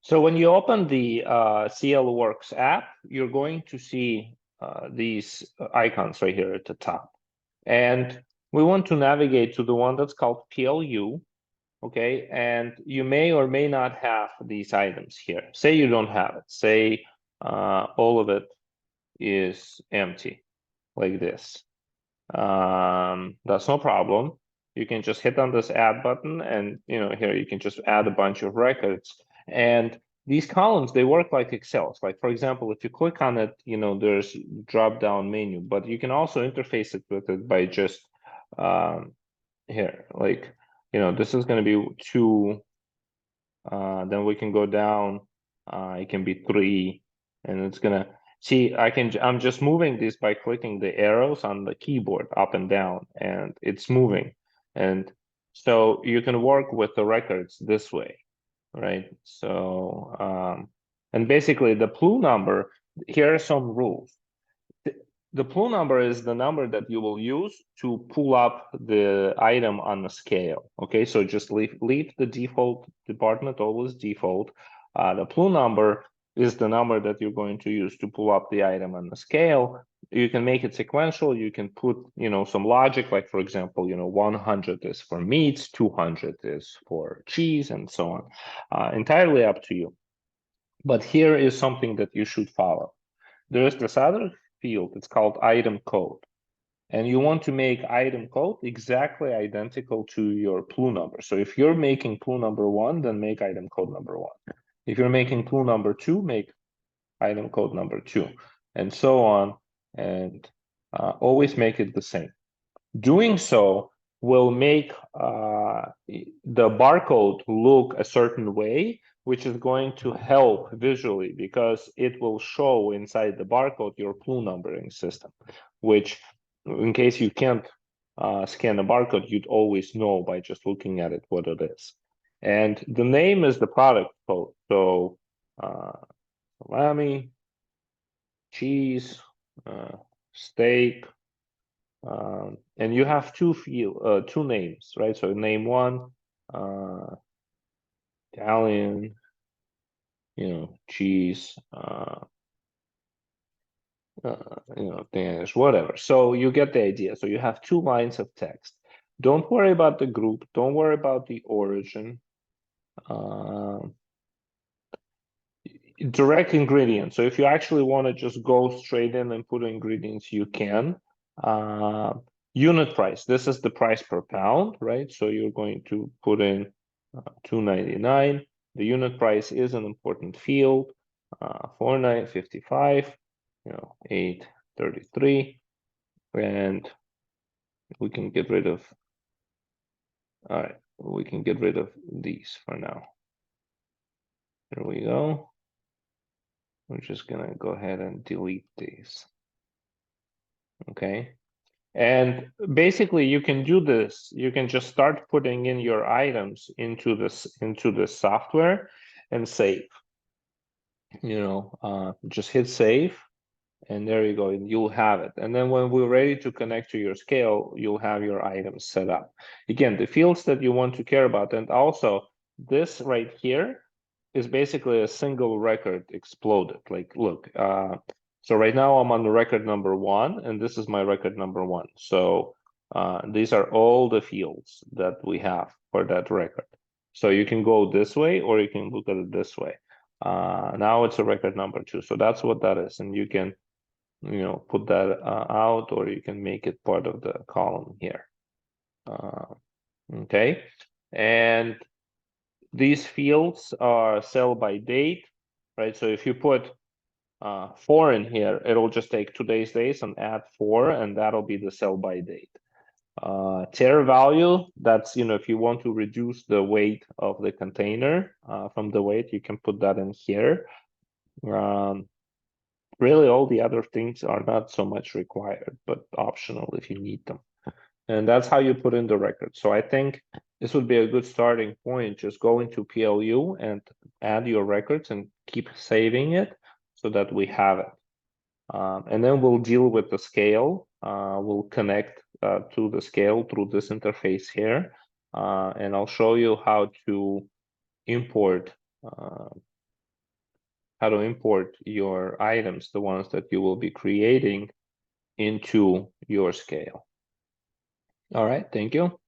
So when you open the CL Works app, you're going to see these icons right here at the top. And we want to navigate to the one that's called PLU, okay? And you may or may not have these items here. Say you don't have it. Say all of it is empty, like this. That's no problem. You can just hit on this add button, and here you can just add a bunch of records. And these columns, they work like Excel. Like, for example, if you click on it, there's drop down menu, but you can also interface it with it by just here, like, this is going to be 2. Then we can go down. It can be 3, and it's gonna see. I'm just moving this by clicking the arrows on the keyboard up and down, and it's moving. And so you can work with the records this way, right? So and basically the PLU number. Here are some rules. The PLU number is the number that you will use to pull up the item on the scale. Okay, so just leave the default department always default. The PLU number is the number that you're going to use to pull up the item on the scale. You can make it sequential. You can put, some logic, like, for example, 100 is for meats, 200 is for cheese, and so on. Entirely up to you. But here is something that you should follow. There is this other field, it's called item code. And you want to make item code exactly identical to your PLU number. So if you're making PLU number 1, then make item code number 1. If you're making PLU number 2, make item code number 2, and so on, and always make it the same. Doing so will make the barcode look a certain way, which is going to help visually because it will show inside the barcode your PLU numbering system, which in case you can't scan a barcode, you'd always know by just looking at it what it is. And the name is the product code. So salami, cheese, steak, and you have two names, right? So name 1, Italian, cheese, Danish, whatever. So you get the idea. So you have 2 lines of text. Don't worry about the group. Don't worry about the origin. Direct ingredients. So if you actually want to just go straight in and put ingredients, you can. Unit price. This is the price per pound, right? So you're going to put in $2.99. The unit price is an important field. $4.55. $8.33, and we can get rid of. All right, we can get rid of these for now. There we go. We're just gonna go ahead and delete these. Okay, and basically you can do this. You can just start putting in your items into the software and save. Just hit save, and there you go, and you'll have it. And then when we're ready to connect to your scale, you'll have your items set up. Again, the fields that you want to care about, and also this right here is basically a single record exploded. Like, look, so right now I'm on the record number 1, and this is my record number 1. So these are all the fields that we have for that record. So you can go this way, or you can look at it this way. Now it's a record number 2. So that's what that is. And you can, put that out, or you can make it part of the column here. Okay. And these fields are sell by date, right? So if you put 4 in here, it'll just take today's days and add 4, and that'll be the sell by date. Tare value, that's, if you want to reduce the weight of the container from the weight, you can put that in here. Really, all the other things are not so much required, but optional if you need them. And that's how you put in the record. So I think this would be a good starting point. Just go into PLU and add your records and keep saving it so that we have it. And then we'll deal with the scale. We'll connect to the scale through this interface here. And I'll show you how to import how to import your items, the ones that you will be creating, into your scale. All right, thank you.